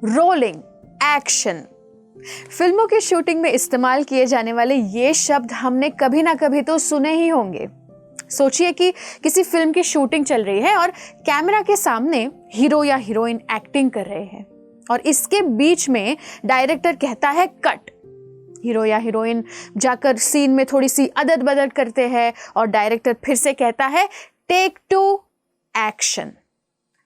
Rolling, action. फिल्मों की shooting में इस्तेमाल किए जाने वाले ये शब्द हमने कभी ना कभी तो सुने ही होंगे। सोचिए कि किसी फिल्म की शूटिंग चल रही है और कैमरा के सामने हीरो या हीरोइन एक्टिंग कर रहे हैं और इसके बीच में डायरेक्टर कहता है कट। हीरो या हीरोइन जाकर सीन में थोड़ी सी अदद बदद करते हैं और डायरेक्टर फिर से कहता है टेक 2 एक्शन।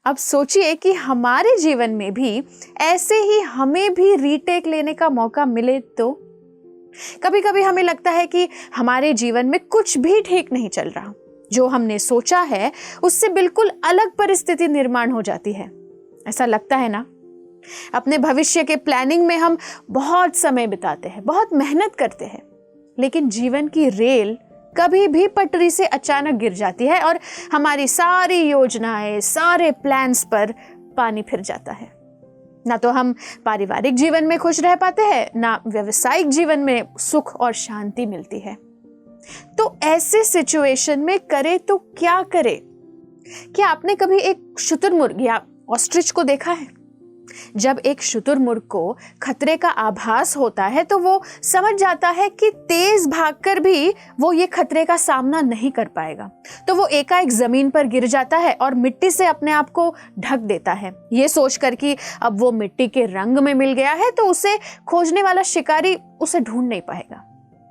अब सोचिए कि हमारे जीवन में भी ऐसे ही हमें भी रीटेक लेने का मौका मिले तो। कभी कभी हमें लगता है कि हमारे जीवन में कुछ भी ठीक नहीं चल रहा, जो हमने सोचा है उससे बिल्कुल अलग परिस्थिति निर्माण हो जाती है। ऐसा लगता है ना? अपने भविष्य के प्लानिंग में हम बहुत समय बिताते हैं, बहुत मेहनत करते हैं, लेकिन जीवन की रेल कभी भी पटरी से अचानक गिर जाती है और हमारी सारी योजनाएं, सारे प्लान्स पर पानी फिर जाता है। ना तो हम पारिवारिक जीवन में खुश रह पाते हैं, ना व्यावसायिक जीवन में सुख और शांति मिलती है। तो ऐसे सिचुएशन में करे तो क्या करे? क्या आपने कभी एक शुतुरमुर्ग या ऑस्ट्रिच को देखा है? जब एक शुतुरमुर्ग को खतरे का आभास होता है तो वो समझ जाता है कि तेज भागकर भी वो ये खतरे का सामना नहीं कर पाएगा, तो वो एकाएक जमीन पर गिर जाता है और मिट्टी से अपने आप को ढक देता है, ये सोचकर कि अब वो मिट्टी के रंग में मिल गया है तो उसे खोजने वाला शिकारी उसे ढूंढ नहीं पाएगा।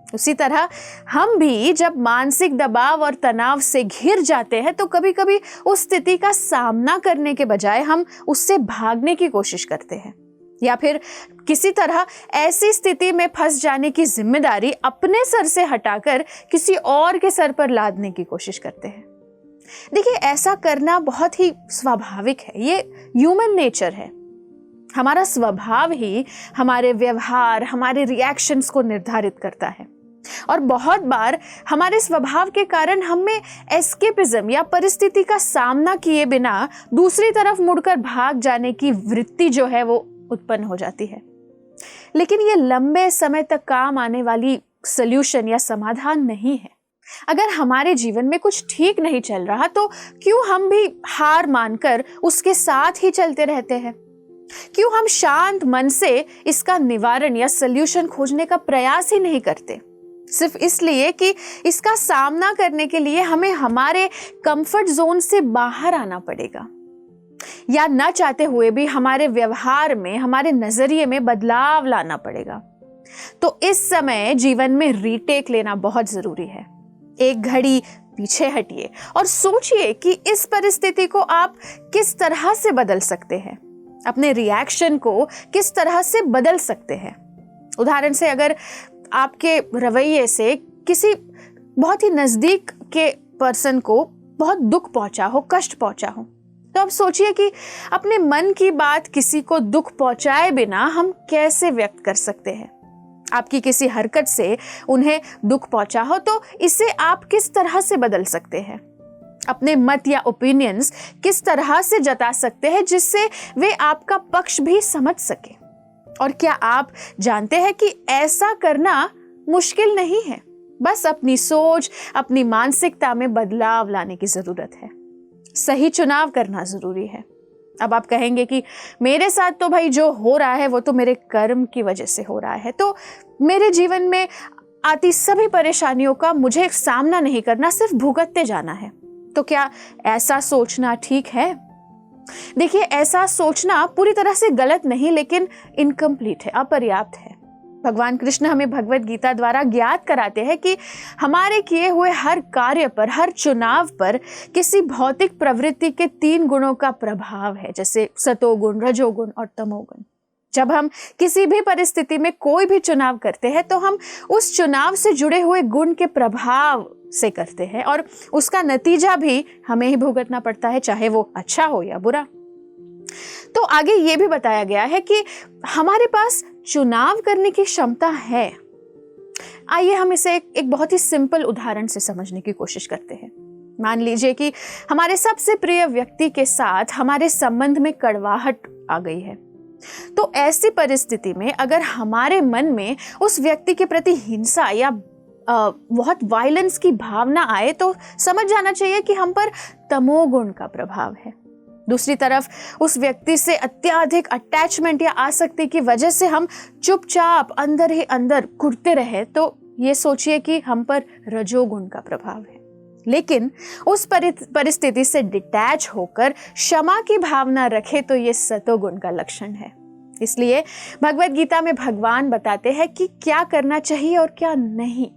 उसी तरह हम भी जब मानसिक दबाव और तनाव से घिर जाते हैं तो कभी कभी उस स्थिति का सामना करने के बजाय हम उससे भागने की कोशिश करते हैं, या फिर किसी तरह ऐसी स्थिति में फंस जाने की जिम्मेदारी अपने सर से हटाकर किसी और के सर पर लादने की कोशिश करते हैं। देखिए, ऐसा करना बहुत ही स्वाभाविक है, ये ह्यूमन नेचर है। हमारा स्वभाव ही हमारे व्यवहार, हमारे रिएक्शंस को निर्धारित करता है और बहुत बार हमारे स्वभाव के कारण हमें एस्केपिज्म या परिस्थिति का सामना किए बिना दूसरी तरफ मुड़कर भाग जाने की वृत्ति जो है वो उत्पन्न हो जाती है। लेकिन ये लंबे समय तक काम आने वाली सॉल्यूशन या समाधान नहीं है। अगर हमारे जीवन में कुछ ठीक नहीं चल रहा तो क्यों हम भी हार मानकर उसके साथ ही चलते रहते हैं? क्यों हम शांत मन से इसका निवारण या सॉल्यूशन खोजने का प्रयास ही नहीं करते? सिर्फ इसलिए कि इसका सामना करने के लिए हमें हमारे कंफर्ट जोन से बाहर आना पड़ेगा, या ना चाहते हुए भी हमारे व्यवहार में, हमारे नजरिए में बदलाव लाना पड़ेगा। तो इस समय जीवन में रीटेक लेना बहुत जरूरी है। एक घड़ी पीछे हटिए और सोचिए कि इस परिस्थिति को आप किस तरह से बदल सकते हैं, अपने रिएक्शन को किस तरह से बदल सकते हैं। उदाहरण से, अगर आपके रवैये से किसी बहुत ही नजदीक के पर्सन को बहुत दुख पहुंचा हो, कष्ट पहुंचा हो, तो अब सोचिए कि अपने मन की बात किसी को दुख पहुंचाए बिना हम कैसे व्यक्त कर सकते हैं। आपकी किसी हरकत से उन्हें दुख पहुंचा हो तो इसे आप किस तरह से बदल सकते हैं? अपने मत या ओपिनियंस किस तरह से जता सकते हैं जिससे वे आपका पक्ष भी समझ सके? और क्या आप जानते हैं कि ऐसा करना मुश्किल नहीं है, बस अपनी सोच, अपनी मानसिकता में बदलाव लाने की जरूरत है। सही चुनाव करना जरूरी है। अब आप कहेंगे कि मेरे साथ तो भाई जो हो रहा है वो तो मेरे कर्म की वजह से हो रहा है, तो मेरे जीवन में आती सभी परेशानियों का मुझे सामना नहीं करना, सिर्फ भुगतते जाना है। तो क्या ऐसा सोचना ठीक है? देखिए, ऐसा सोचना पूरी तरह से गलत नहीं, लेकिन इनकम्प्लीट है, अपर्याप्त है। भगवान कृष्ण हमें भगवत गीता द्वारा ज्ञात कराते हैं कि हमारे किए हुए हर कार्य पर, हर चुनाव पर किसी भौतिक प्रवृत्ति के 3 गुणों का प्रभाव है, जैसे सतोगुण, रजोगुण और तमोगुण। जब हम किसी भी परिस्थिति में कोई भी चुनाव करते हैं तो हम उस चुनाव से जुड़े हुए गुण के प्रभाव से करते हैं और उसका नतीजा भी हमें ही भुगतना पड़ता है, चाहे वो अच्छा हो या बुरा। तो आगे ये भी बताया गया है कि हमारे पास चुनाव करने की क्षमता है। आइए हम इसे एक बहुत ही सिंपल उदाहरण से समझने की कोशिश करते हैं। मान लीजिए कि हमारे सबसे प्रिय व्यक्ति के साथ हमारे संबंध में कड़वाहट आ गई है। तो ऐसी परिस्थिति में अगर हमारे मन में उस व्यक्ति के प्रति हिंसा या बहुत वायलेंस की भावना आए तो समझ जाना चाहिए कि हम पर तमोगुण का प्रभाव है। दूसरी तरफ उस व्यक्ति से अत्यधिक अटैचमेंट या आसक्ति की वजह से हम चुपचाप अंदर ही अंदर घुटते रहे तो ये सोचिए कि हम पर रजोगुण का प्रभाव है। लेकिन उस परिस्थिति से डिटैच होकर क्षमा की भावना रखे तो ये सतोगुण का लक्षण है। इसलिए भगवत गीता में भगवान बताते हैं कि क्या करना चाहिए और क्या नहीं।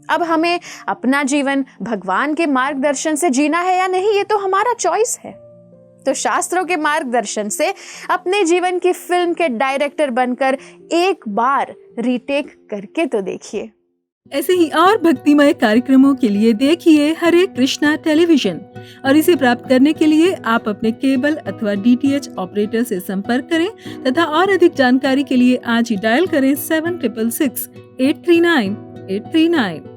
अब हमें अपना जीवन भगवान के मार्गदर्शन से जीना है या नहीं, ये तो हमारा चॉइस है। तो शास्त्रों के मार्गदर्शन से अपने जीवन की फिल्म के डायरेक्टर बनकर एक बार रीटेक करके तो देखिए। ऐसे ही और भक्तिमय कार्यक्रमों के लिए देखिए हरे कृष्णा टेलीविजन और इसे प्राप्त करने के लिए आप अपने केबल अथवा DTH ऑपरेटर से संपर्क करें तथा और अधिक जानकारी के लिए आज ही डायल करें 7666 839 839।